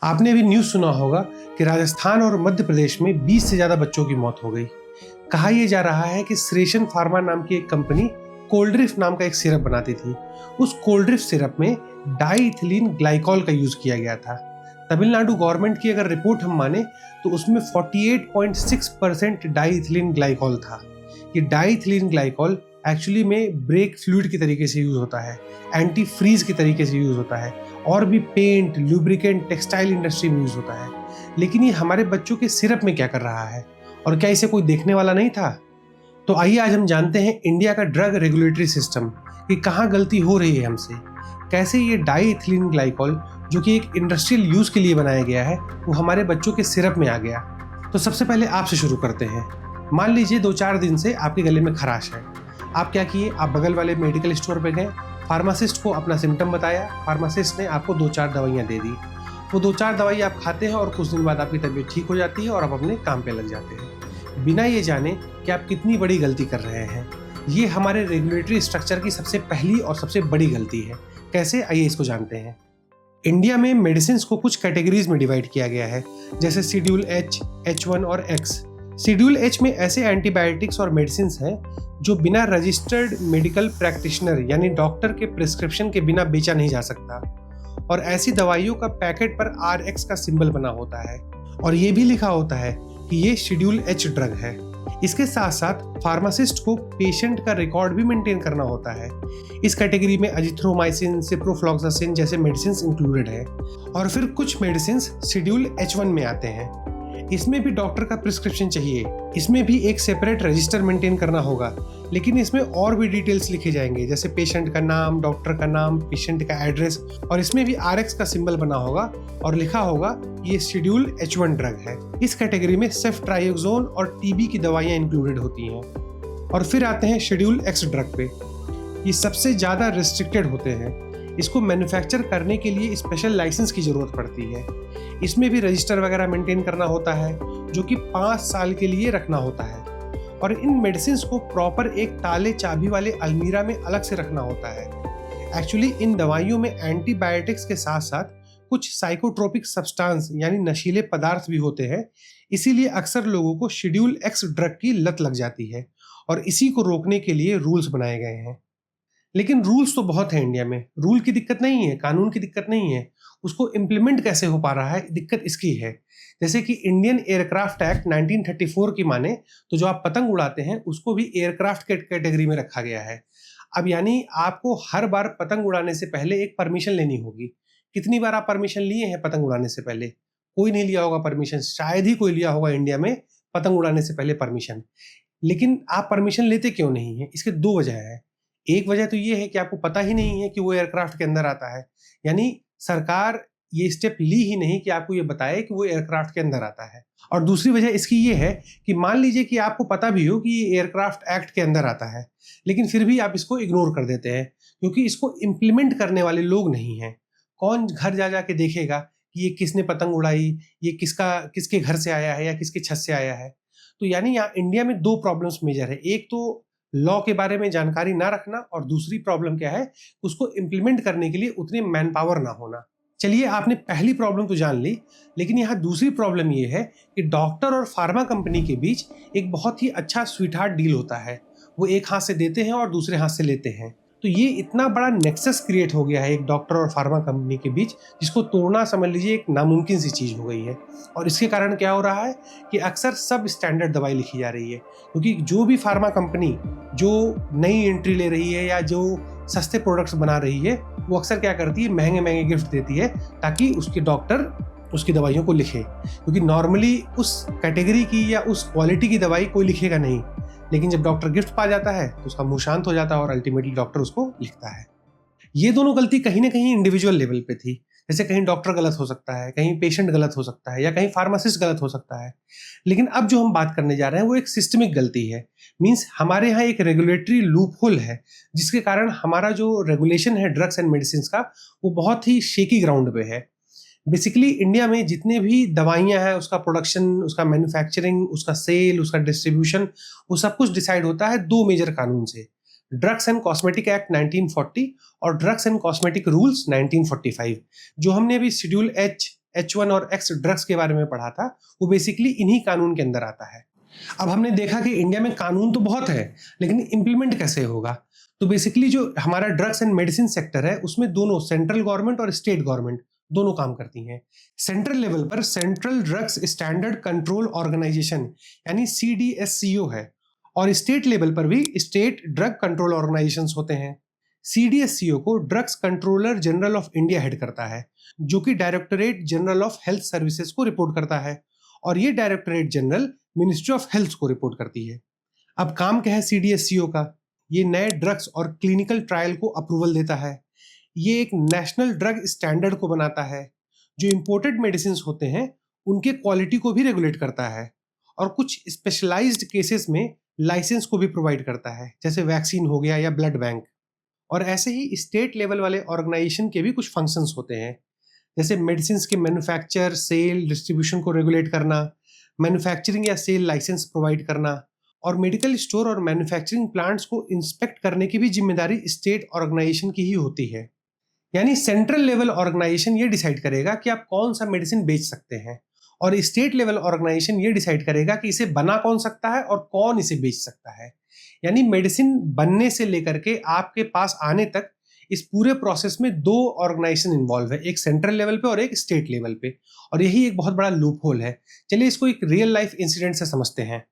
आपने अभी न्यूज़ सुना होगा कि राजस्थान और मध्य प्रदेश में 20 से ज़्यादा बच्चों की मौत हो गई। कहा यह जा रहा है कि श्रेशन फार्मा नाम की एक कंपनी कोल्ड्रिफ्ट नाम का एक सिरप बनाती थी। उस कोल्ड्रिफ्ट सिरप में डाईइथिलीन ग्लाइकॉल का यूज़ किया गया था। तमिलनाडु गवर्नमेंट की अगर रिपोर्ट हम माने तो उसमें 48.6% डाईइथिलीन ग्लाइकॉल था। ये डाईइथिलीन ग्लाइकॉल एक्चुअली में ब्रेक फ्लूइड की तरीके से यूज़ होता है, एंटी फ्रीज की तरीके से यूज़ होता है और भी पेंट, लुब्रिकेंट, टेक्सटाइल इंडस्ट्री में यूज़ होता है। लेकिन ये हमारे बच्चों के सिरप में क्या कर रहा है और क्या इसे कोई देखने वाला नहीं था? तो आइए आज हम जानते हैं इंडिया का ड्रग रेगुलेटरी सिस्टम कि कहाँ गलती हो रही है हमसे। कैसे ये डाईइथिलीन ग्लाइकॉल जो कि एक इंडस्ट्रियल यूज़ के लिए बनाया गया है वो हमारे बच्चों के सिरप में आ गया। तो सबसे पहले आपसे शुरू करते हैं। मान लीजिए 2-4 दिन से आपके गले में खराश है। आप क्या किए, आप बगल वाले मेडिकल स्टोर पे गए, फार्मासिस्ट को अपना सिम्टम बताया, फार्मासिस्ट ने आपको 2-4 दवाइयाँ दे दी। वो 2-4 दवाई आप खाते हैं और कुछ दिन बाद आपकी तबीयत ठीक हो जाती है और आप अपने काम पे लग जाते हैं, बिना ये जाने कि आप कितनी बड़ी गलती कर रहे हैं। ये हमारे रेगुलेटरी स्ट्रक्चर की सबसे पहली और सबसे बड़ी गलती है। कैसे, आइए इसको जानते हैं। इंडिया में मेडिसिन को कुछ कैटेगरीज में डिवाइड किया गया है, जैसे शेड्यूल एच, H1 और X। शेड्यूल एच में ऐसे एंटीबायोटिक्स और मेडिसिन हैं जो बिना रजिस्टर्ड मेडिकल प्रैक्टिशनर यानी डॉक्टर के प्रिस्क्रिप्शन के बिना बेचा नहीं जा सकता, और ऐसी दवाइयों का पैकेट पर RX का सिंबल बना होता है और ये भी लिखा होता है कि ये शेड्यूल एच ड्रग है। इसके साथ साथ फार्मासिस्ट को पेशेंट का रिकॉर्ड भी मेंटेन करना होता है। इस कैटेगरी में अजिथ्रोमाइसिन, सिप्रोफ्लॉक्सासिन जैसे मेडिसिन इंक्लूडेड है। और फिर कुछ मेडिसिन शेड्यूल H1 में आते हैं। इसमें भी डॉक्टर का प्रिस्क्रिप्शन चाहिए। इसमें भी एक सेपरेट रजिस्टर मेंटेन करना होगा, लेकिन इसमें और भी डिटेल्स लिखे जाएंगे, जैसे पेशेंट का नाम, डॉक्टर का नाम, पेशेंट का एड्रेस, और इसमें भी RX का सिंबल बना होगा और लिखा होगा ये शेड्यूल H1 ड्रग है। इस कैटेगरी में सेफ्ट्राइक्सोन और TB की दवाइयाँ इंक्लूडेड होती हैं। और फिर आते हैं शेड्यूल X ड्रग पे। ये सबसे ज़्यादा रिस्ट्रिक्टेड होते हैं। इसको मैन्युफैक्चर करने के लिए स्पेशल लाइसेंस की ज़रूरत पड़ती है। इसमें भी रजिस्टर वगैरह मेंटेन करना होता है जो कि 5 साल के लिए रखना होता है। और इन मेडिसिन को प्रॉपर एक ताले चाबी वाले अलमीरा में अलग से रखना होता है। एक्चुअली इन दवाइयों में एंटीबायोटिक्स के साथ साथ कुछ साइकोट्रोपिक सब्सटेंस यानी नशीले पदार्थ भी होते हैं। इसीलिए अक्सर लोगों को शेड्यूल X ड्रग की लत लग जाती है और इसी को रोकने के लिए रूल्स बनाए गए हैं। लेकिन रूल्स तो बहुत है इंडिया में, रूल की दिक्कत नहीं है, कानून की दिक्कत नहीं है, उसको इम्प्लीमेंट कैसे हो पा रहा है दिक्कत इसकी है। जैसे कि इंडियन एयरक्राफ्ट एक्ट 1934 की माने तो जो आप पतंग उड़ाते हैं उसको भी एयरक्राफ्ट के कैटेगरी में रखा गया है। अब यानी आपको हर बार पतंग उड़ाने से पहले एक परमिशन लेनी होगी। कितनी बार आप परमिशन लिए हैं पतंग उड़ाने से पहले? कोई नहीं लिया होगा परमिशन, शायद ही कोई लिया होगा इंडिया में पतंग उड़ाने से पहले परमिशन। लेकिन आप परमिशन लेते क्यों नहीं है? इसके 2 वजह है। एक वजह तो ये है कि आपको पता ही नहीं है कि वो एयरक्राफ्ट के अंदर आता है, यानी सरकार ये स्टेप ली ही नहीं कि आपको ये बताए कि वो एयरक्राफ्ट के अंदर आता है। और दूसरी वजह इसकी ये है कि मान लीजिए कि आपको पता भी हो कि ये एयरक्राफ्ट एक्ट के अंदर आता है, लेकिन फिर भी आप इसको इग्नोर कर देते हैं क्योंकि इसको इम्प्लीमेंट करने वाले लोग नहीं हैं। कौन घर जा के देखेगा कि ये किसने पतंग उड़ाई, ये किसके घर से आया है या किसके छत से आया है? तो यानी यहाँ इंडिया में 2 प्रॉब्लम्स मेजर है। एक तो लॉ के बारे में जानकारी ना रखना, और दूसरी प्रॉब्लम क्या है, उसको इम्प्लीमेंट करने के लिए उतनी मैन पावर ना होना। चलिए, आपने पहली प्रॉब्लम तो जान ली, लेकिन यहाँ दूसरी प्रॉब्लम ये है कि डॉक्टर और फार्मा कंपनी के बीच एक बहुत ही अच्छा स्वीट हार्ट डील होता है। वो एक हाथ से देते हैं और दूसरे हाथ से लेते हैं। तो ये इतना बड़ा नेक्सस क्रिएट हो गया है एक डॉक्टर और फार्मा कंपनी के बीच, जिसको तोड़ना समझ लीजिए एक नामुमकिन सी चीज़ हो गई है। और इसके कारण क्या हो रहा है कि अक्सर सब स्टैंडर्ड दवाई लिखी जा रही है, क्योंकि जो भी फार्मा कंपनी जो नई एंट्री ले रही है या जो सस्ते प्रोडक्ट्स बना रही है, वो अक्सर क्या करती है, महंगे महंगे गिफ्ट देती है ताकि उसके डॉक्टर उसकी दवाइयों को लिखे। क्योंकि नॉर्मली उस कैटेगरी की या उस क्वालिटी की दवाई कोई लिखेगा नहीं, लेकिन जब डॉक्टर गिफ्ट पा जाता है तो उसका मुंह शांत हो जाता है और अल्टीमेटली डॉक्टर उसको लिखता है। ये दोनों गलती कहीं ना कहीं इंडिविजुअल लेवल पे थी। जैसे कहीं डॉक्टर गलत हो सकता है, कहीं पेशेंट गलत हो सकता है, या कहीं फार्मासिस्ट गलत हो सकता है। लेकिन अब जो हम बात करने जा रहे हैं वो एक सिस्टमिक गलती है। मींस हमारे यहाँ एक रेगुलेटरी लूप होल है, जिसके कारण हमारा जो रेगुलेशन है ड्रग्स एंड मेडिसिन का, वो बहुत ही शेकी ग्राउंड पे है। बेसिकली इंडिया में जितने भी दवाइयाँ हैं उसका प्रोडक्शन, उसका मैन्युफैक्चरिंग, उसका सेल, उसका डिस्ट्रीब्यूशन, वो सब कुछ डिसाइड होता है 2 मेजर कानून से, ड्रग्स एंड कॉस्मेटिक एक्ट 1940 और ड्रग्स एंड कॉस्मेटिक रूल्स 1945। जो हमने अभी शेड्यूल H, H1 और X ड्रग्स के बारे में पढ़ा था, वो बेसिकली इन्हीं कानून के अंदर आता है। अब हमने देखा कि इंडिया में कानून तो बहुत है, लेकिन इम्प्लीमेंट कैसे होगा? तो बेसिकली जो हमारा ड्रग्स एंड मेडिसिन सेक्टर है, उसमें दोनों सेंट्रल गवर्नमेंट और स्टेट गवर्नमेंट दोनों काम करती हैं। सेंट्रल लेवल पर central drugs standard control organization यानी CDSCO है, और स्टेट लेवल पर भी स्टेट ड्रग कंट्रोल ऑर्गेनाइजेशंस होते हैं। CDSCO को drugs controller general of India head करता है, जो कि directorate general of health services को रिपोर्ट करता है, और ये directorate general ministry of health को रिपोर्ट करती है। अब काम क्या है CDSCO का? ये नए ड्रग्स और क्लिनिकल ट्रायल को अप्रूवल देता है। ये एक नेशनल ड्रग स्टैंडर्ड को बनाता है। जो इंपोर्टेड मेडिसिन होते हैं उनके क्वालिटी को भी रेगुलेट करता है, और कुछ स्पेशलाइज्ड केसेस में लाइसेंस को भी प्रोवाइड करता है, जैसे वैक्सीन हो गया या ब्लड बैंक। और ऐसे ही स्टेट लेवल वाले ऑर्गेनाइजेशन के भी कुछ फंक्शंस होते हैं, जैसे मेडिसिन के मैन्युफैक्चर, सेल, डिस्ट्रीब्यूशन को रेगुलेट करना, मैन्युफैक्चरिंग या सेल लाइसेंस प्रोवाइड करना, और मेडिकल स्टोर और मैन्युफैक्चरिंग प्लांट्स को इंस्पेक्ट करने की भी जिम्मेदारी स्टेट ऑर्गेनाइजेशन की ही होती है। यानी सेंट्रल लेवल ऑर्गेनाइजेशन ये डिसाइड करेगा कि आप कौन सा मेडिसिन बेच सकते हैं, और स्टेट लेवल ऑर्गेनाइजेशन ये डिसाइड करेगा कि इसे बना कौन सकता है और कौन इसे बेच सकता है। यानी मेडिसिन बनने से लेकर के आपके पास आने तक इस पूरे प्रोसेस में दो ऑर्गेनाइजेशन इन्वॉल्व है, एक सेंट्रल लेवल पे और एक स्टेट लेवल पे, और यही एक बहुत बड़ा लूप होल है। चलिए इसको एक रियल लाइफ इंसिडेंट से समझते हैं।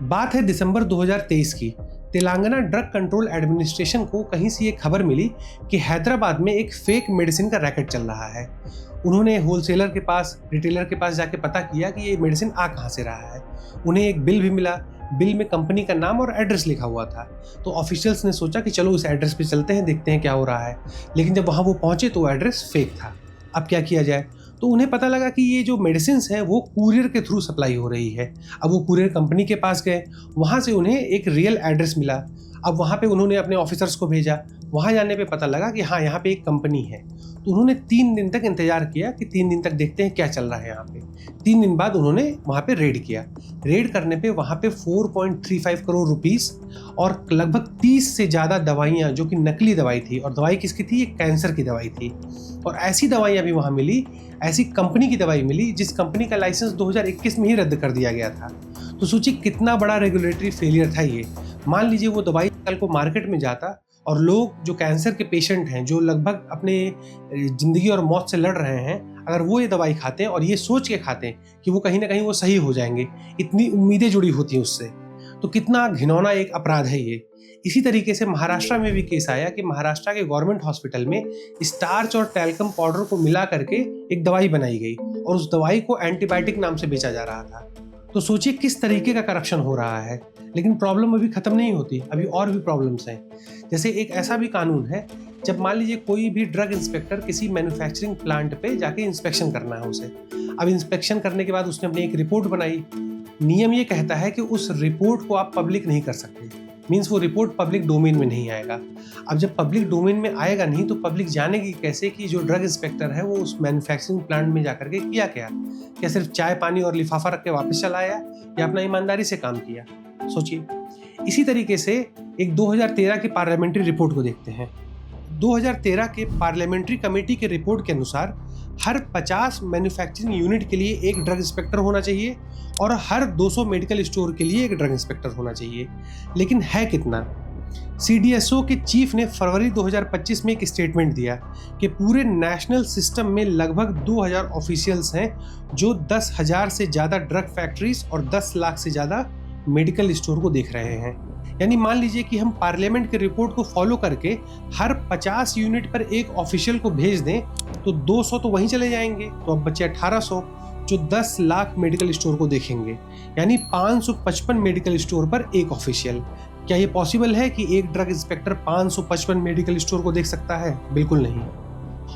बात है दिसंबर 2023 की। तेलंगाना ड्रग कंट्रोल एडमिनिस्ट्रेशन को कहीं से ये खबर मिली कि हैदराबाद में एक फेक मेडिसिन का रैकेट चल रहा है। उन्होंने होलसेलर के पास, रिटेलर के पास जाके पता किया कि ये मेडिसिन आ कहाँ से रहा है। उन्हें एक बिल भी मिला, बिल में कंपनी का नाम और एड्रेस लिखा हुआ था। तो ऑफिशियल्स ने सोचा कि चलो इस एड्रेस पे चलते हैं, देखते हैं क्या हो रहा है। लेकिन जब वहाँ वो पहुँचे तो वो एड्रेस फेक था। अब क्या किया जाए? तो उन्हें पता लगा कि ये जो मेडिसिन है वो कुरियर के थ्रू सप्लाई हो रही है। अब वो कुरियर कंपनी के पास गए, वहाँ से उन्हें एक रियल एड्रेस मिला। अब वहाँ पे उन्होंने अपने ऑफिसर्स को भेजा। वहाँ जाने पे पता लगा कि हाँ, यहाँ पे एक कंपनी है। तो उन्होंने 3 दिन तक इंतजार किया कि 3 दिन तक देखते हैं क्या चल रहा है यहाँ पे। 3 दिन बाद उन्होंने वहाँ पे रेड किया। रेड करने पे वहाँ पे 4.35 करोड़ रुपीस और लगभग 30 से ज़्यादा दवाइयाँ, जो कि नकली दवाई थी, और दवाई किसकी थी? एक कैंसर की दवाई थी। और ऐसी दवाइयाँ भी वहाँ मिली, ऐसी कंपनी की दवाई मिली जिस कंपनी का लाइसेंस 2021 में ही रद्द कर दिया गया था। तो सोचिए कितना बड़ा रेगुलेटरी फेलियर था ये। मान लीजिए वो दवाई कल को मार्केट में जाता और लोग जो कैंसर के पेशेंट हैं, जो लगभग अपने ज़िंदगी और मौत से लड़ रहे हैं, अगर वो ये दवाई खाते हैं और ये सोच के खाते हैं कि वो कहीं ना कहीं वो सही हो जाएंगे, इतनी उम्मीदें जुड़ी होती हैं उससे, तो कितना घिनौना एक अपराध है ये। इसी तरीके से महाराष्ट्र में भी केस आया कि महाराष्ट्र के गवर्नमेंट हॉस्पिटल में स्टार्च और टैल्कम पाउडर को मिला करके एक दवाई बनाई गई, और उस दवाई को एंटीबायोटिक नाम से बेचा जा रहा था। तो सोचिए किस तरीके का करप्शन हो रहा है। लेकिन प्रॉब्लम अभी खत्म नहीं होती, अभी और भी प्रॉब्लम्स हैं। जैसे एक ऐसा भी कानून है, जब मान लीजिए कोई भी ड्रग इंस्पेक्टर किसी मैन्युफैक्चरिंग प्लांट पे जाके इंस्पेक्शन करना है उसे। अब इंस्पेक्शन करने के बाद उसने अपनी एक रिपोर्ट बनाई। नियम ये कहता है कि उस रिपोर्ट को आप पब्लिक नहीं कर सकते, मीन्स वो रिपोर्ट पब्लिक डोमेन में नहीं आएगा। अब जब पब्लिक डोमेन में आएगा नहीं तो पब्लिक जानेगी कैसे कि जो ड्रग इंस्पेक्टर है वो उस मैन्युफैक्चरिंग प्लांट में जाकर के किया क्या सिर्फ चाय पानी और लिफाफा रख के वापस चला आया, या अपना ईमानदारी से काम किया? सोचिए। इसी तरीके से एक 2013 की पार्लियामेंट्री रिपोर्ट को देखते हैं। 2013 के पार्लियामेंट्री कमेटी के रिपोर्ट के अनुसार हर 50 मैन्युफैक्चरिंग यूनिट के लिए एक ड्रग इंस्पेक्टर होना चाहिए, और हर 200 मेडिकल स्टोर के लिए एक ड्रग इंस्पेक्टर होना चाहिए। लेकिन है कितना? CDSO के चीफ ने फरवरी 2025 में एक स्टेटमेंट दिया कि पूरे नेशनल सिस्टम में लगभग 2000 ऑफिशियल्स हैं जो 10,000 से ज़्यादा ड्रग फैक्ट्रीज और 10 लाख से ज़्यादा मेडिकल स्टोर को देख रहे हैं। यानी मान लीजिए कि हम पार्लियामेंट की रिपोर्ट को फॉलो करके हर 50 यूनिट पर एक ऑफिशियल को भेज दें तो 200 तो वहीं चले जाएंगे, तो अब बचे 1800 जो 10 लाख मेडिकल स्टोर को देखेंगे। यानी 555 मेडिकल स्टोर पर एक ऑफिशियल। क्या ये पॉसिबल है कि एक ड्रग इंस्पेक्टर 555 मेडिकल स्टोर को देख सकता है? बिल्कुल नहीं।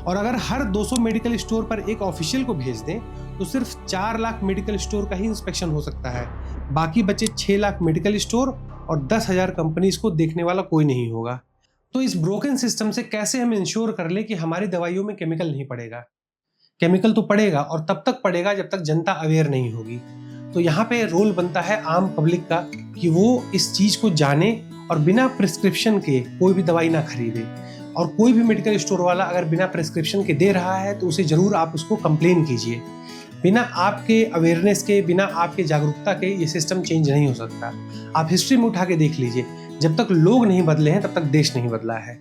और अगर हर 200 मेडिकल स्टोर पर एक ऑफिशियल को भेज दें तो सिर्फ 4 लाख मेडिकल स्टोर का ही इंस्पेक्शन हो सकता है। बाकी बचे 6 लाख मेडिकल स्टोर और 10,000 कंपनीज को देखने वाला कोई नहीं होगा। तो इस ब्रोकन सिस्टम से कैसे हम इंश्योर कर ले कि हमारी दवाइयों में केमिकल नहीं पड़ेगा? केमिकल तो पड़ेगा, और तब तक पड़ेगा जब तक जनता अवेयर नहीं होगी। तो यहाँ पे रोल बनता है आम पब्लिक का कि वो इस चीज़ को जाने और बिना प्रिस्क्रिप्शन के कोई भी दवाई ना खरीदे। और कोई भी मेडिकल स्टोर वाला अगर बिना प्रेस्क्रिप्शन के दे रहा है तो उसे ज़रूर आप उसको कंप्लेन कीजिए। बिना आपके अवेयरनेस के, बिना आपके जागरूकता के ये सिस्टम चेंज नहीं हो सकता। आप हिस्ट्री में उठा के देख लीजिए, जब तक लोग नहीं बदले हैं तब तक देश नहीं बदला है।